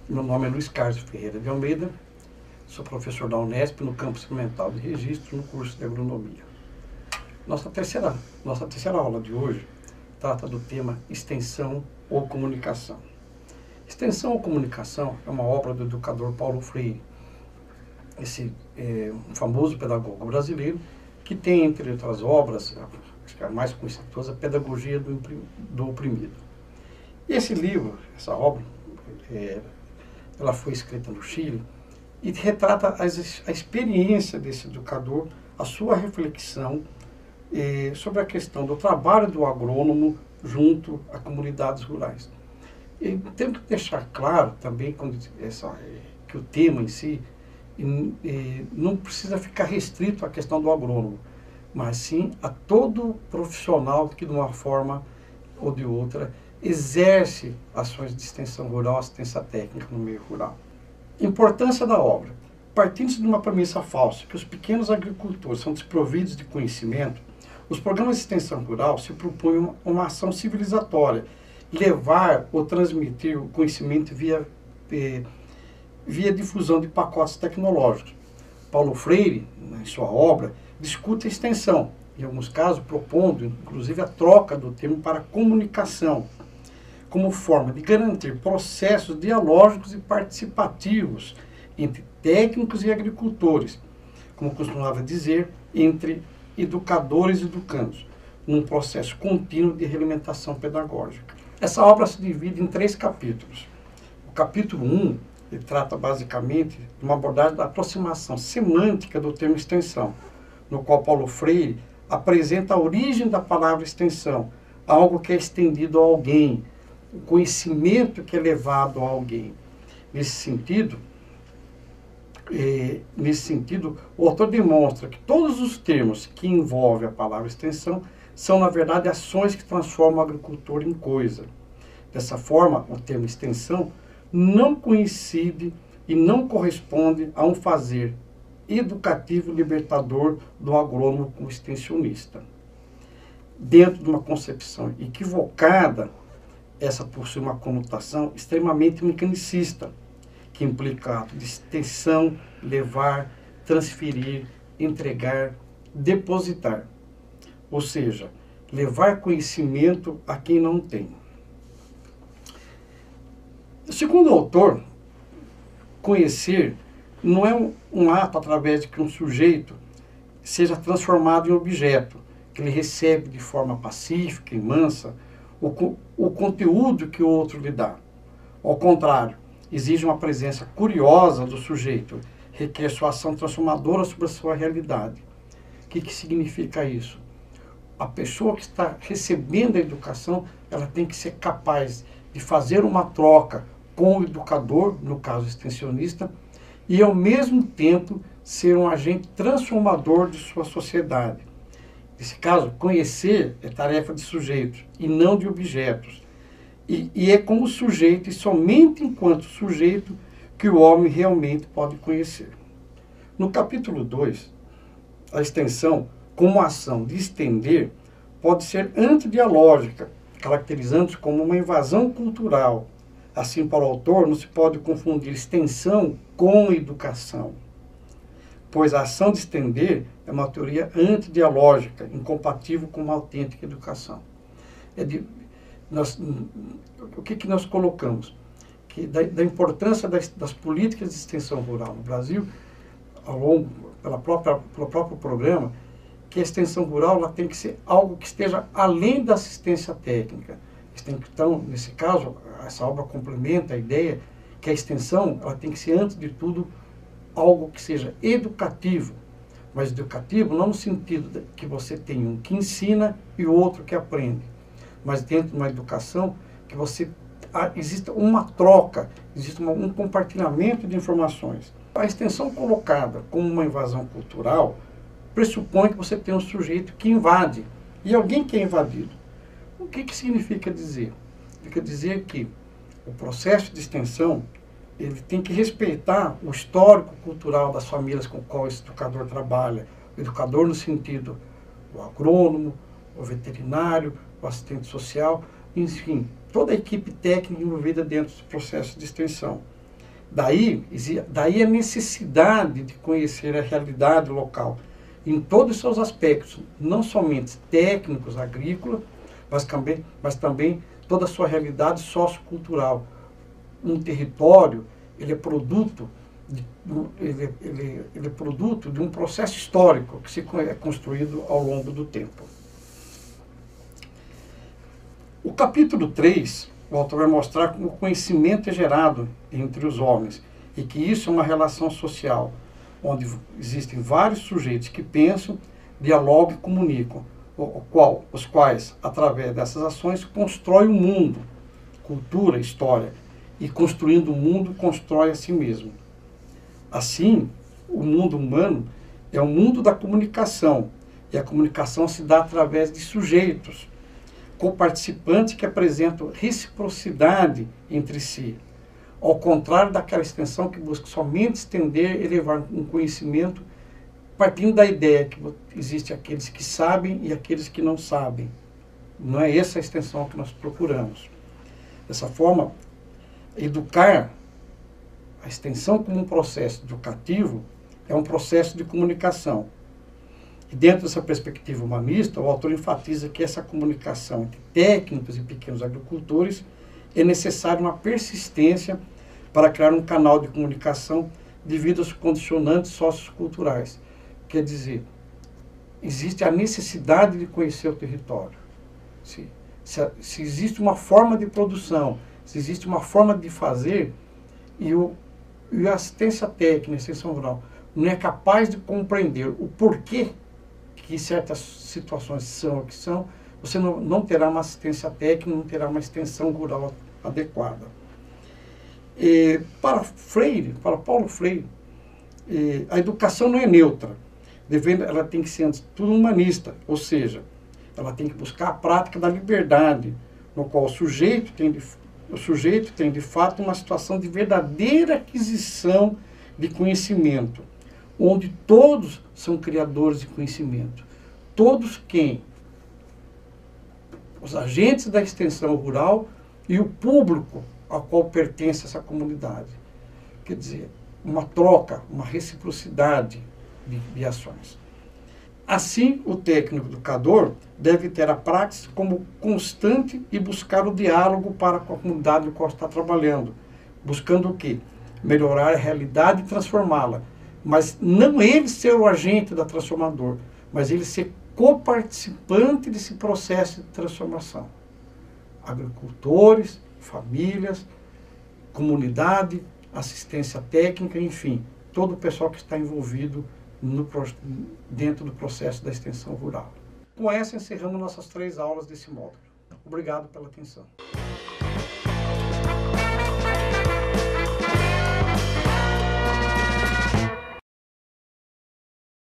Meu nome é Luiz Carlos Ferreira de Almeida, sou professor da Unesp no campus experimental de registro no curso de agronomia. Nossa terceira aula de hoje trata do tema extensão ou comunicação. Extensão ou comunicação é uma obra do educador Paulo Freire, esse um famoso pedagogo brasileiro que tem, entre outras obras, acho que a mais conhecida, a Pedagogia do Oprimido. Esse livro, essa obra, ela foi escrita no Chile e retrata a experiência desse educador, a sua reflexão sobre a questão do trabalho do agrônomo junto a comunidades rurais. E temos que deixar claro também que o tema em si não precisa ficar restrito à questão do agrônomo, mas sim a todo profissional que de uma forma ou de outra exerce ações de extensão rural, assistência técnica no meio rural. Importância da obra. Partindo-se de uma premissa falsa, que os pequenos agricultores são desprovidos de conhecimento, os programas de extensão rural se propõem uma ação civilizatória, levar ou transmitir o conhecimento via difusão de pacotes tecnológicos. Paulo Freire, em sua obra, discute a extensão, em alguns casos propondo, inclusive, a troca do termo para comunicação, como forma de garantir processos dialógicos e participativos entre técnicos e agricultores, como costumava dizer, entre educadores e educandos, num processo contínuo de realimentação pedagógica. Essa obra se divide em 3 capítulos. O capítulo 1, ele trata basicamente de uma abordagem da aproximação semântica do termo extensão, no qual Paulo Freire apresenta a origem da palavra extensão, algo que é estendido a alguém, o conhecimento que é levado a alguém. Nesse sentido, o autor demonstra que todos os termos que envolvem a palavra extensão são, na verdade, ações que transformam o agricultor em coisa. Dessa forma, o termo extensão não coincide e não corresponde a um fazer educativo libertador do agrônomo como extensionista. Dentro de uma concepção equivocada, essa possui uma conotação extremamente mecanicista, que implica ato de extensão, levar, transferir, entregar, depositar. Ou seja, levar conhecimento a quem não tem. Segundo o autor, conhecer não é um ato através de que um sujeito seja transformado em objeto, que ele recebe de forma pacífica e mansa o conteúdo que o outro lhe dá. Ao contrário, exige uma presença curiosa do sujeito, requer sua ação transformadora sobre a sua realidade. O que significa isso? A pessoa que está recebendo a educação, ela tem que ser capaz de fazer uma troca com o educador, no caso extensionista, e ao mesmo tempo ser um agente transformador de sua sociedade. Nesse caso, conhecer é tarefa de sujeitos e não de objetos. E é como sujeito, e somente enquanto sujeito, que o homem realmente pode conhecer. No capítulo 2, a extensão, como ação de estender, pode ser antidialógica, caracterizando-se como uma invasão cultural. Assim, para o autor, não se pode confundir extensão com educação, pois a ação de estender é uma teoria antidialógica, incompatível com uma autêntica educação. O que nós colocamos? Que da importância das políticas de extensão rural no Brasil, pelo próprio programa, que a extensão rural ela tem que ser algo que esteja além da assistência técnica. Então, nesse caso, essa obra complementa a ideia que a extensão ela tem que ser, antes de tudo, algo que seja educativo. Mas educativo não no sentido de que você tem um que ensina e o outro que aprende, mas dentro de uma educação que exista uma troca, existe um compartilhamento de informações. A extensão colocada como uma invasão cultural pressupõe que você tem um sujeito que invade e alguém que é invadido. O que significa dizer? Significa dizer que o processo de extensão ele tem que respeitar o histórico cultural das famílias com qual esse educador trabalha. O educador no sentido do agrônomo, o veterinário, o assistente social, enfim, toda a equipe técnica envolvida dentro do processo de extensão. Daí a necessidade de conhecer a realidade local em todos os seus aspectos, não somente técnicos, agrícolas, mas também toda a sua realidade sociocultural. Um território, ele é produto de um processo histórico que é construído ao longo do tempo. O capítulo 3, o autor vai mostrar como o conhecimento é gerado entre os homens e que isso é uma relação social, onde existem vários sujeitos que pensam, dialogam e comunicam, os quais, através dessas ações, constroem o mundo, cultura, história, e construindo o mundo, constrói a si mesmo. Assim, o mundo humano é o mundo da comunicação, e a comunicação se dá através de sujeitos, co-participantes que apresentam reciprocidade entre si, ao contrário daquela extensão que busca somente estender e levar um conhecimento partindo da ideia que existem aqueles que sabem e aqueles que não sabem. Não é essa a extensão que nós procuramos. Dessa forma, educar, a extensão como um processo educativo, é um processo de comunicação. E dentro dessa perspectiva humanista, o autor enfatiza que essa comunicação entre técnicos e pequenos agricultores é necessária uma persistência para criar um canal de comunicação devido aos condicionantes socioculturais. Quer dizer, existe a necessidade de conhecer o território. Se existe uma forma de produção, se existe uma forma de fazer, e a assistência técnica, a extensão rural, não é capaz de compreender o porquê que certas situações são o que são, você não terá uma assistência técnica, não terá uma extensão rural adequada. Para Paulo Freire, a educação não é neutra, ela tem que ser, antes de tudo, humanista, ou seja, ela tem que buscar a prática da liberdade, no qual o sujeito tem de fato uma situação de verdadeira aquisição de conhecimento, onde todos são criadores de conhecimento. Todos quem? Os agentes da extensão rural e o público ao qual pertence essa comunidade. Quer dizer, uma troca, uma reciprocidade de ações. Assim, o técnico educador deve ter a prática como constante e buscar o diálogo para com a comunidade no qual está trabalhando. Buscando o quê? Melhorar a realidade e transformá-la. Mas não ele ser o agente da transformador, mas ele ser coparticipante desse processo de transformação. Agricultores, famílias, comunidade, assistência técnica, enfim, todo o pessoal que está envolvido dentro do processo da extensão rural. Com essa, encerramos nossas 3 aulas desse módulo. Obrigado pela atenção.